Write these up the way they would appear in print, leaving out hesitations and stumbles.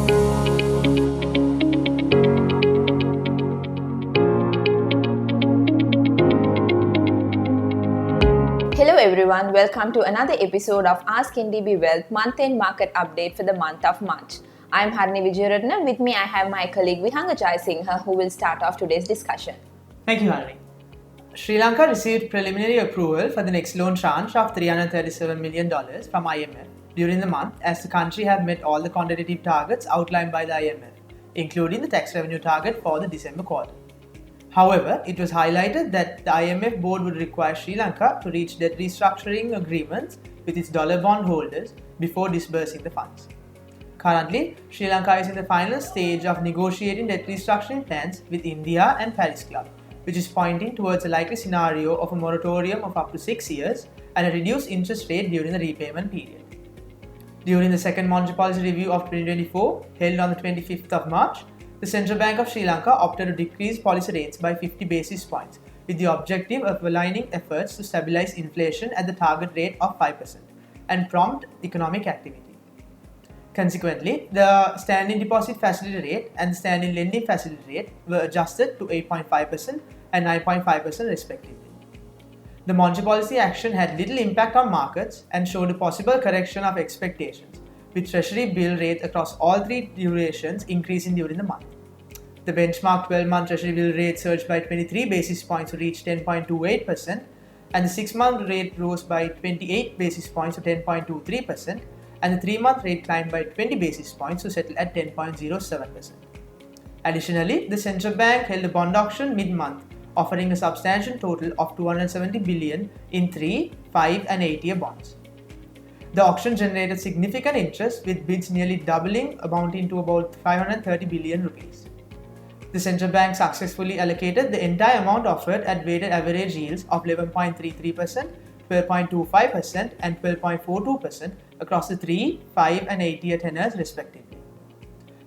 Hello everyone, welcome to another episode of Ask IndieBee Wealth month-end market update for the month of March. I am Harini Vijayaratnam. With me I have my colleague Vihanga Jayasinghe who will start off today's discussion. Thank you, Harini. Sri Lanka received preliminary approval for the next loan tranche of $337 million from IMF during the month as the country had met all the quantitative targets outlined by the IMF, including the tax revenue target for the December quarter. However, it was highlighted that the IMF board would require Sri Lanka to reach debt restructuring agreements with its dollar bond holders before disbursing the funds. Currently, Sri Lanka is in the final stage of negotiating debt restructuring plans with India and Paris Club, which is pointing towards a likely scenario of a moratorium of up to 6 years and a reduced interest rate during the repayment period. During the second monetary policy review of 2024, held on the 25th of March, the Central Bank of Sri Lanka opted to decrease policy rates by 50 basis points with the objective of aligning efforts to stabilize inflation at the target rate of 5% and prompt economic activity. Consequently, the standing deposit facility rate and the standing lending facility rate were adjusted to 8.5% and 9.5% respectively. The monetary policy action had little impact on markets and showed a possible correction of expectations, with Treasury bill rates across all three durations increasing during the month. The benchmark 12-month Treasury bill rate surged by 23 basis points to reach 10.28%, and the 6-month rate rose by 28 basis points to 10.23%, and the 3-month rate climbed by 20 basis points to settle at 10.07%. Additionally, the central bank held a bond auction mid-month, offering a substantial total of $270 billion in 3, 5, and 8-year bonds. The auction generated significant interest, with bids nearly doubling, amounting to about 530 billion rupees. The central bank successfully allocated the entire amount offered at weighted average yields of 11.33%, 12.25%, and 12.42% across the 3, 5, and 8-year tenors respectively.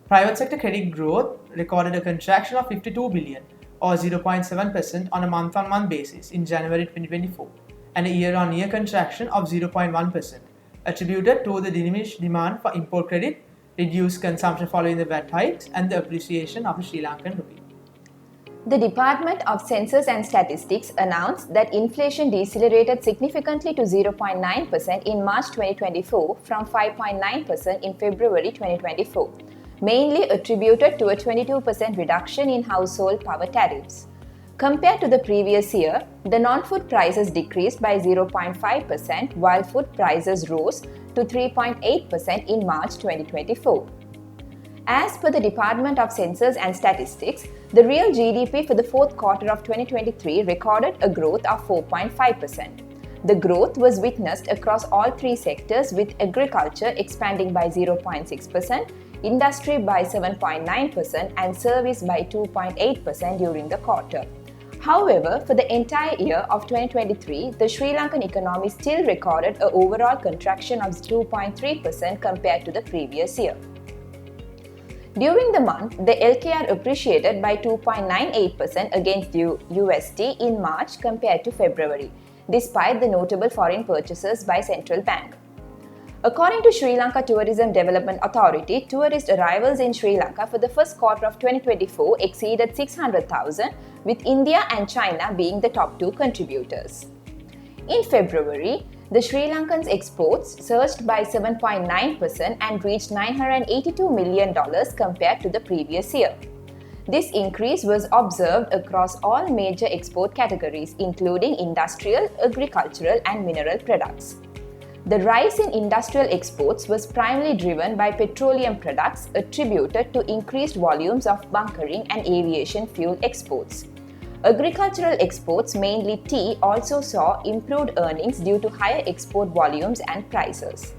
Private sector credit growth recorded a contraction of 52 billion or 0.7% on a month-on-month basis in January 2024 and a year-on-year contraction of 0.1%, attributed to the diminished demand for import credit, reduced consumption following the VAT hikes, and the appreciation of the Sri Lankan rupee. The Department of Census and Statistics announced that inflation decelerated significantly to 0.9% in March 2024 from 5.9% in February 2024, mainly attributed to a 22% reduction in household power tariffs. Compared to the previous year, the non-food prices decreased by 0.5% while food prices rose to 3.8% in March 2024. As per the Department of Census and Statistics, the real GDP for the fourth quarter of 2023 recorded a growth of 4.5%. The growth was witnessed across all three sectors, with agriculture expanding by 0.6%, industry by 7.9%, and service by 2.8% during the quarter. However, for the entire year of 2023, the Sri Lankan economy still recorded an overall contraction of 2.3% compared to the previous year. During the month, the LKR appreciated by 2.98% against USD in March compared to February, despite the notable foreign purchases by central bank. According to Sri Lanka Tourism Development Authority, tourist arrivals in Sri Lanka for the first quarter of 2024 exceeded 600,000, with India and China being the top two contributors. In February, the Sri Lankans' exports surged by 7.9% and reached $982 million compared to the previous year. This increase was observed across all major export categories, including industrial, agricultural, and mineral products. The rise in industrial exports was primarily driven by petroleum products, attributed to increased volumes of bunkering and aviation fuel exports. Agricultural exports, mainly tea, also saw improved earnings due to higher export volumes and prices.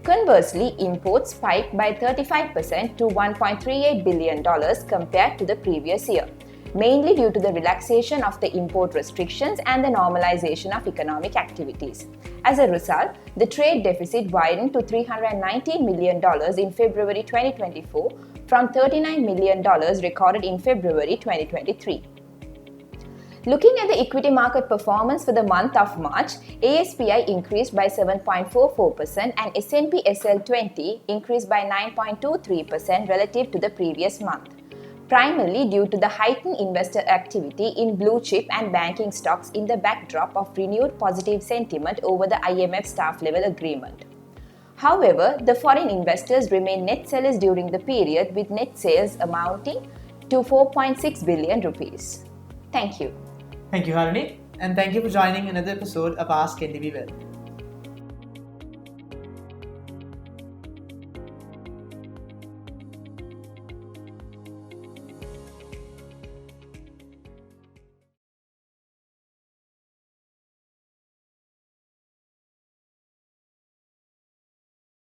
Conversely, imports spiked by 35% to $1.38 billion compared to the previous year, mainly due to the relaxation of the import restrictions and the normalization of economic activities. As a result, the trade deficit widened to $319 million in February 2024 from $39 million recorded in February 2023. Looking at the equity market performance for the month of March, ASPI increased by 7.44% and S&P SL20 increased by 9.23% relative to the previous month, primarily due to the heightened investor activity in blue chip and banking stocks in the backdrop of renewed positive sentiment over the IMF staff level agreement. However, the foreign investors remained net sellers during the period, with net sales amounting to 4.6 billion rupees. Thank you. Thank you, Harini, and thank you for joining another episode of Ask NDB Wealth.